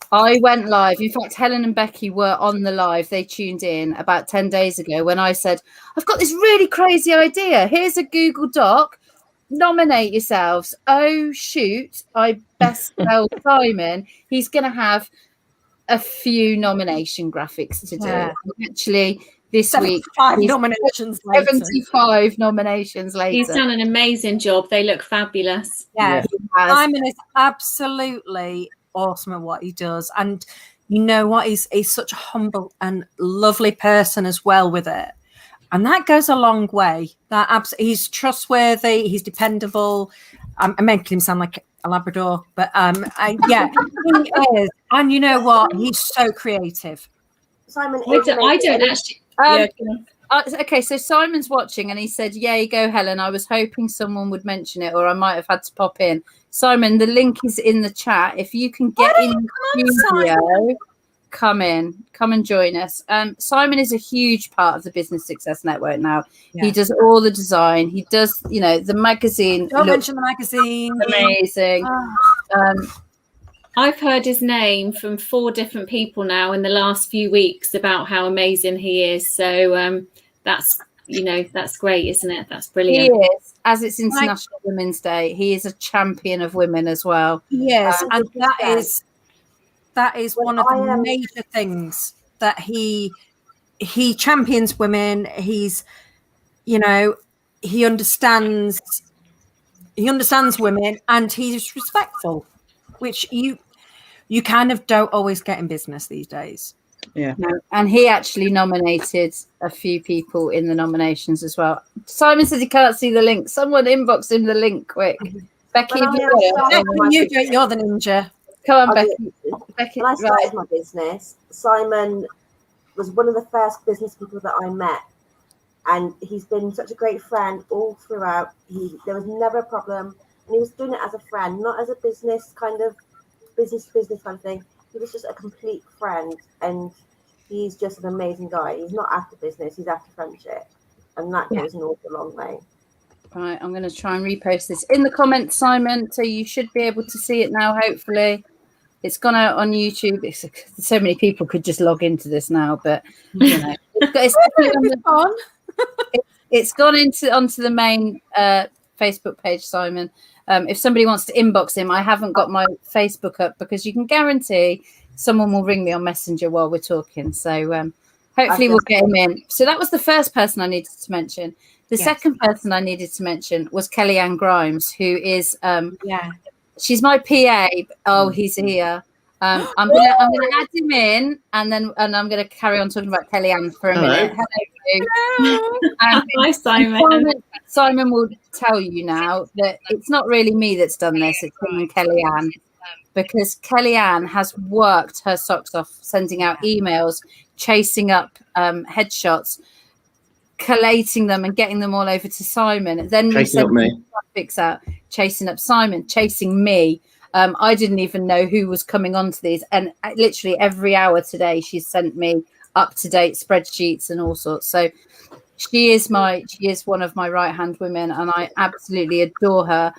I went live. In fact, Helen and Becky were on the live. They tuned in about 10 days ago when I said, I've got this really crazy idea. Here's a Google Doc. Nominate yourselves. Oh, shoot. I best tell Simon he's going to have a few nomination graphics to do. Yeah. Actually, this week, 75 nominations later. He's done an amazing job. They look fabulous. Yeah. Simon is absolutely awesome at what he does, and you know what, he's such a humble and lovely person as well with it, and that goes a long way. He's trustworthy, he's dependable. I'm making him sound like a Labrador, but yeah, he is. And you know what, he's so creative. Simon, I don't actually. Okay, so Simon's watching and he said, yay, go Helen. I was hoping someone would mention it, or I might have had to pop in. Simon, the link is in the chat. If you can get in the studio, come and join us. Simon is a huge part of the Business Success Network now. Yeah. He does all the design. He does, you know, the magazine. Don't mention the magazine. Amazing. I've heard his name from 4 different people now in the last few weeks about how amazing he is. So that's great, isn't it? That's brilliant. He is. As it's International Women's Day, he is a champion of women as well. Yes, and that is one of the major things that he champions women. He's, you know, he understands women, and he's respectful, which you kind of don't always get in business these days. Yeah. No. And he actually nominated a few people in the nominations as well. Simon says he can't see the link. Someone inbox him the link quick. Becky, you do it. You're the ninja. Come on, Becky. When I started my business, Simon was one of the first business people that I met. And he's been such a great friend all throughout. There was never a problem. And he was doing it as a friend, not as a business kind of thing. He was just a complete friend, and he's just an amazing guy. He's not after business, he's after friendship, and that goes an awful long way. Right, I'm going to try and repost this in the comments, Simon, so you should be able to see it now, hopefully. It's gone out on YouTube. So many people could just log into this now, but you know, it's gone onto the main Facebook page, Simon. If somebody wants to inbox him, I haven't got my Facebook up because you can guarantee someone will ring me on Messenger while we're talking. So hopefully we'll get him in. So that was the first person I needed to mention. The second person I needed to mention was Kellyanne Grimes, who is she's my PA. Oh, he's here. I'm gonna add him in, and I'm gonna carry on talking about Kellyanne for a minute. Hello. Hi, Simon. Simon will tell you now that it's not really me that's done this; it's him and Kellyanne, because Kellyanne has worked her socks off, sending out emails, chasing up headshots, collating them, and getting them all over to Simon. Then we sent graphics out, chasing up Simon, chasing me. I didn't even know who was coming onto these, and literally every hour today she's sent me up-to-date spreadsheets and all sorts. So she is one of my right-hand women, and I absolutely adore her.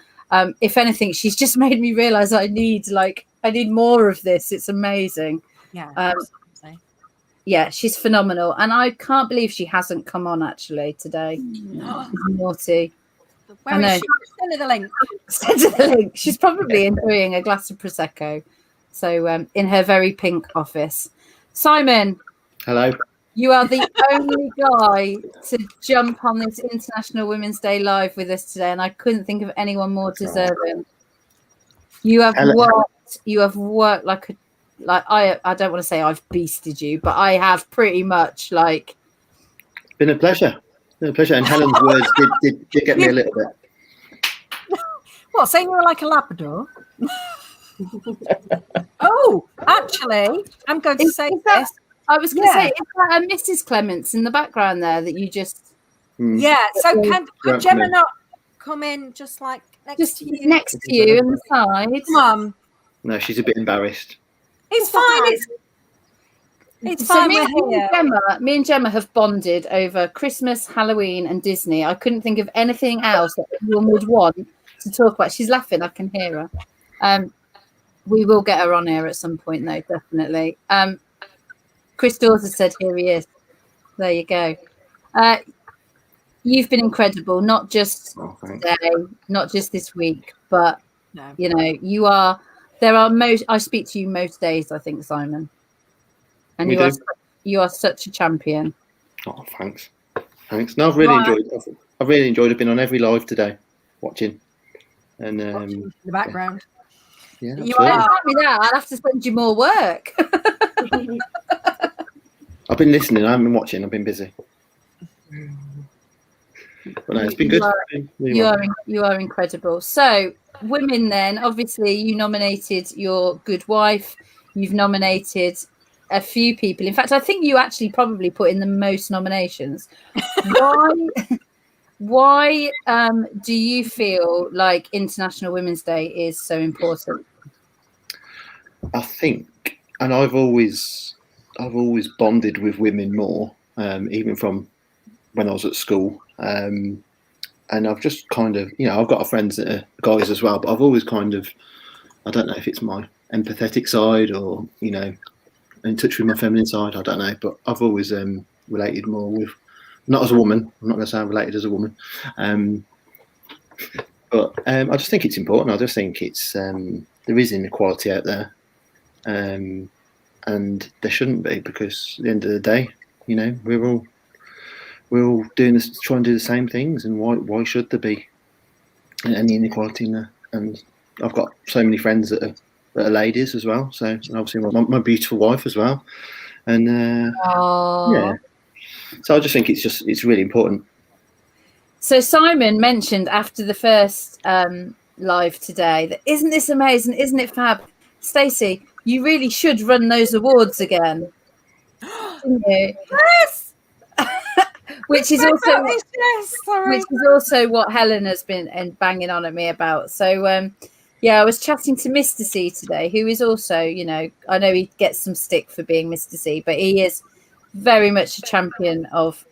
If anything, she's just made me realize I need more of this. It's amazing. Yeah, she's phenomenal, and I can't believe she hasn't come on actually today. Naughty. Where is she? Send her the link. Send her the link. She's probably enjoying a glass of Prosecco. So in her very pink office. Simon. Hello. You are the only guy to jump on this International Women's Day live with us today, and I couldn't think of anyone more deserving. You have worked like I don't want to say I've beasted you, but I have pretty much been a pleasure. And Helen's words did get me a little bit. What, saying you were like a Labrador? Oh, actually, I'm going to say this. I was going to say, is that a Mrs. Clements in the background there that you just... Yeah, so can Gemma not come in just like next to you? Next to you on the side? Mum. No, she's a bit embarrassed. It's fine. It's fine. Me and Gemma have bonded over Christmas, Halloween, and Disney. I couldn't think of anything else that anyone would want to talk about. She's laughing. I can hear her. We will get her on here at some point, though, definitely. Chris Dawes said, "Here he is." There you go. You've been incredible, not just today, not just this week, but you know, you are. I speak to you most days, I think, Simon. And you are such a champion. Oh, thanks. No, I've really enjoyed it. Been on every live today, watching, and in the background. Yeah, you won't tell me that. I'll have to send you more work. I've been listening. I haven't been watching. I've been busy. But no, it's been good. You are incredible. So, women, then obviously you nominated your good wife. You've nominated a few people. In fact, I think you actually probably put in the most nominations. Why do you feel like International Women's Day is so important? I think, and I've always bonded with women more, even from when I was at school. And I've just kind of, I've got friends that are guys as well, but I've always kind of, I don't know if it's my empathetic side or, in touch with my feminine side, I don't know, but I've always related more with, not as a woman, I'm not going to say I'm related as a woman, but I just think it's important. I just think it's, there is inequality out there, and there shouldn't be, because at the end of the day, we're all doing this, trying to do the same things, and why should there be any inequality in there? And I've got so many friends that are ladies as well, so obviously my beautiful wife as well, and yeah, so I just think it's really important. So Simon mentioned after the first live today that isn't this amazing, isn't it fab? Stacey, you really should run those awards again. Yes. Which is also what Helen has been banging on at me about. So yeah, I was chatting to Mr. C today, who is also, I know he gets some stick for being Mr. C, but he is very much a champion of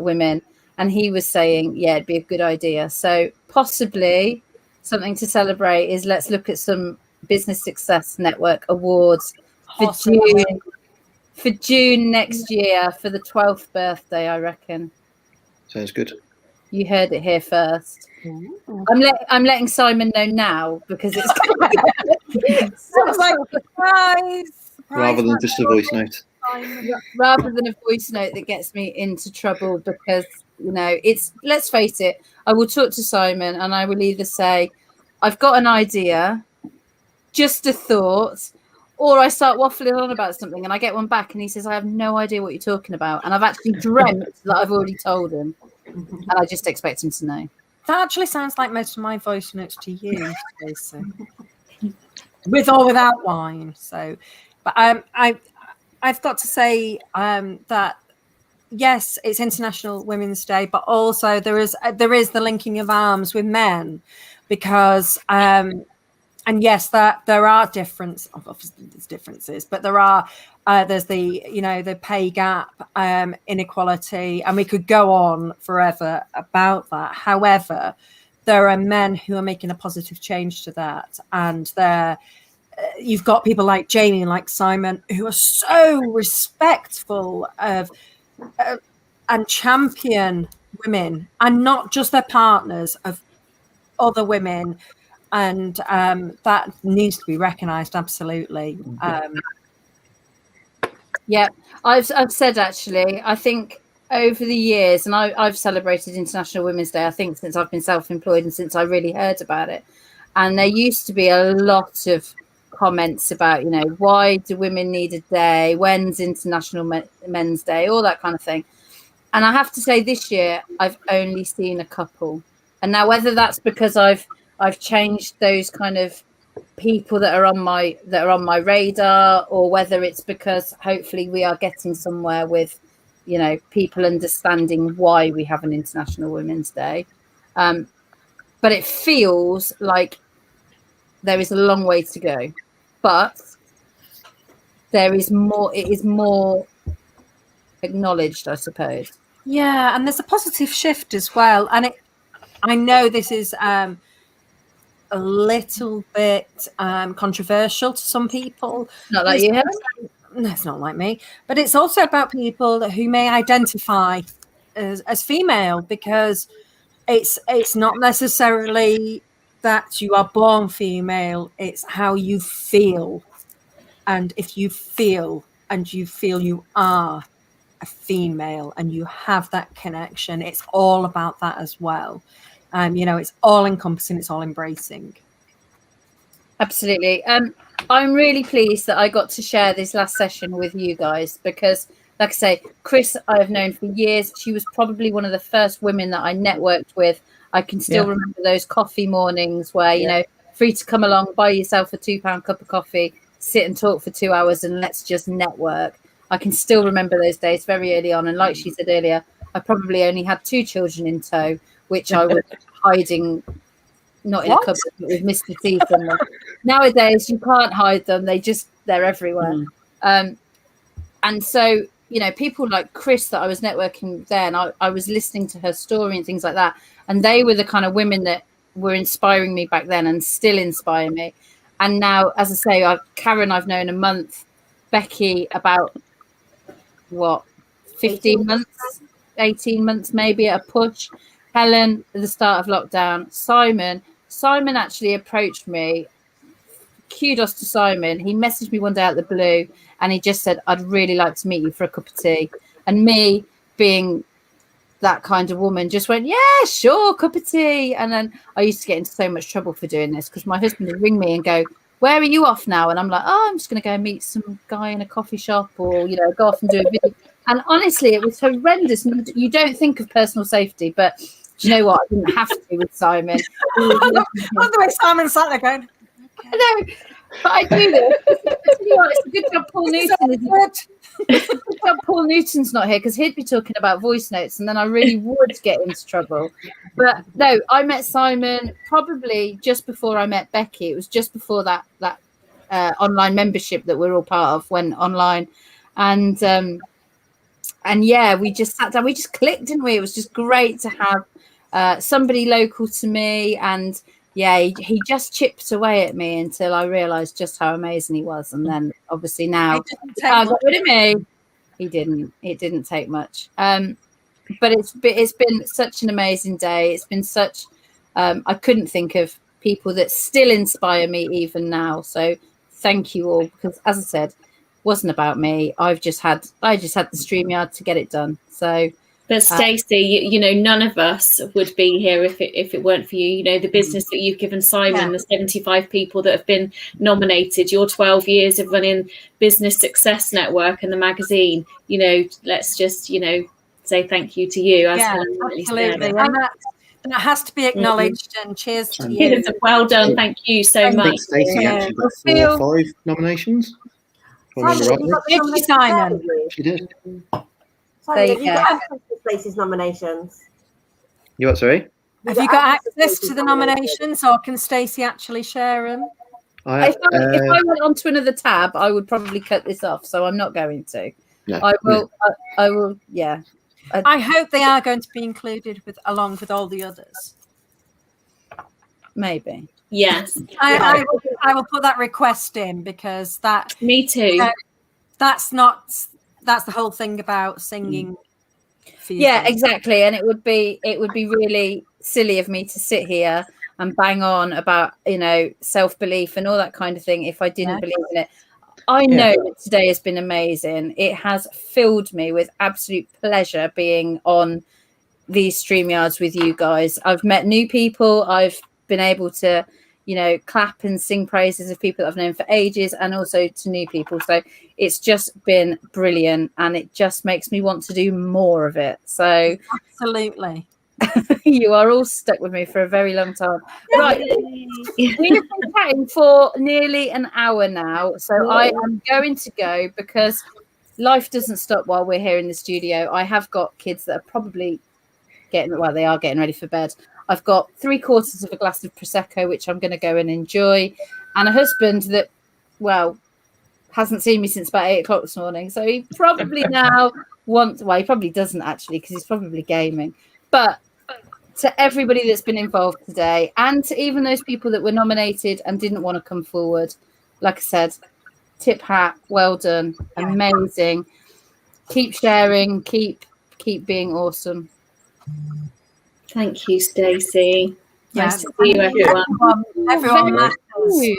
women. And he was saying, yeah, it'd be a good idea. So possibly something to celebrate is let's look at some Business Success Network Awards for Awesome. June next year, for the 12th birthday, I reckon. Sounds good. You heard it here first. Ooh. I'm letting Simon know now, because it's Sounds like surprise. Rather than just a voice note. rather than a voice note that gets me into trouble, because it's, let's face it, I will talk to Simon and I will either say, I've got an idea, just a thought, or I start waffling on about something and I get one back and he says, I have no idea what you're talking about, and I've actually dreamt that I've already told him, and I just expect him to know. That actually sounds like most of my voice notes to you, Stacey. With or without wine. So, but I've got to say that yes, it's International Women's Day, but also there is the linking of arms with men, because and yes, that there are obviously there's differences, but there's the pay gap, inequality, and we could go on forever about that. However, there are men who are making a positive change to that, and you've got people like Jamie and like Simon who are so respectful of and champion women, and not just their partners, of other women. And that needs to be recognised, absolutely. Yeah, I've said, actually, I think over the years, and I've celebrated International Women's Day, I think, since I've been self-employed and since I really heard about it. And there used to be a lot of comments about, why do women need a day? When's International Men's Day? All that kind of thing. And I have to say, this year, I've only seen a couple. And now, whether that's because I've changed those kind of people that are on my radar, or whether it's because hopefully we are getting somewhere with, people understanding why we have an International Women's Day. But it feels like there is a long way to go, but there is more. It is more acknowledged, I suppose. Yeah, and there's a positive shift as well. And I know this is a little bit controversial to some people. Not like you have. No, it's not like me, but it's also about people who may identify as female, because it's not necessarily that you are born female, it's how you feel. And if you feel you are a female and you have that connection, it's all about that as well. It's all encompassing, it's all embracing. Absolutely. I'm really pleased that I got to share this last session with you guys, because, like I say, Chris, I've known for years. She was probably one of the first women that I networked with. I can still remember those coffee mornings where, free to come along, buy yourself a £2 cup of coffee, sit and talk for 2 hours, and let's just network. I can still remember those days very early on. And like she said earlier, I probably only had 2 children in tow, which I was hiding, not in a cupboard, but with Mr. Teeth in them. Nowadays, you can't hide them. They're everywhere. And so, people like Chris that I was networking with then, I was listening to her story and things like that. And they were the kind of women that were inspiring me back then and still inspire me. And now, as I say, Karen, I've known a month. Becky, about 15 months, 18 months, maybe at a push. Helen, at the start of lockdown. Simon actually approached me. Kudos to Simon. He messaged me one day out of the blue and he just said, I'd really like to meet you for a cup of tea. And me, being that kind of woman, just went, yeah, sure, cup of tea. And then I used to get into so much trouble for doing this, because my husband would ring me and go, where are you off now? And I'm like, I'm just going to go and meet some guy in a coffee shop, or, go off and do a video. And honestly, it was horrendous. You don't think of personal safety, but do you know what? I didn't have to with Simon. On the way Simon sat there going, okay. I know, but I do this. It's a good job Paul Newton's not here, because he'd be talking about voice notes and then I really would get into trouble. But no, I met Simon probably just before I met Becky. It was just before that online membership that we're all part of went online. And yeah, we just sat down, we just clicked, didn't we? It was just great to have somebody local to me, and yeah, he just chipped away at me until I realised just how amazing he was, and then obviously now he can't get rid of me. He didn't. It didn't take much. But it's been such an amazing day. It's been such. I couldn't think of people that still inspire me even now. So thank you all, because as I said, it wasn't about me. I just had the StreamYard to get it done. So. But Stacey, you know, none of us would be here if it weren't for you. You know, the business that you've given Simon, the 75 people that have been nominated, your 12 years of running Business Success Network and the magazine. You know, let's just, you know, say thank you to you. As absolutely, and that has to be acknowledged. And cheers to you. Yes, well done. Thank you so much. Stacey actually got 4 or 5 nominations. Simon. She did. Simon, have you got access to Stacey's nominations? You what, sorry? Have you got access to the nominations, or can Stacey actually share them? If I went onto another tab, I would probably cut this off, so I'm not going to. No, I will. I will. Yeah. I hope they are going to be included along with all the others. Maybe. Yes. I will put that request in, because that. Me too. That's the whole thing about singing. Yeah, exactly. And it would be really silly of me to sit here and bang on about, you know, self-belief and all that kind of thing if I didn't believe in it. I know that today has been amazing. It has filled me with absolute pleasure being on these StreamYards with you guys. I've met new people. I've been able to, you know, clap and sing praises of people that I've known for ages, and also to new people. So it's just been brilliant, and it just makes me want to do more of it. So absolutely. You are all stuck with me for a very long time. Right. We've been chatting for nearly an hour now. So I am going to go, because life doesn't stop while we're here in the studio. I have got kids that are probably getting ready for bed. I've got 3/4 of a glass of Prosecco, which I'm going to go and enjoy, and a husband that, well, hasn't seen me since about 8 o'clock this morning. So he probably now he probably doesn't actually, because he's probably gaming. But to everybody that's been involved today, and to even those people that were nominated and didn't want to come forward, like I said, tip hat, well done, amazing. Keep sharing, keep being awesome. Thank you, Stacey. Yeah, nice to see you, everyone. Everyone matters.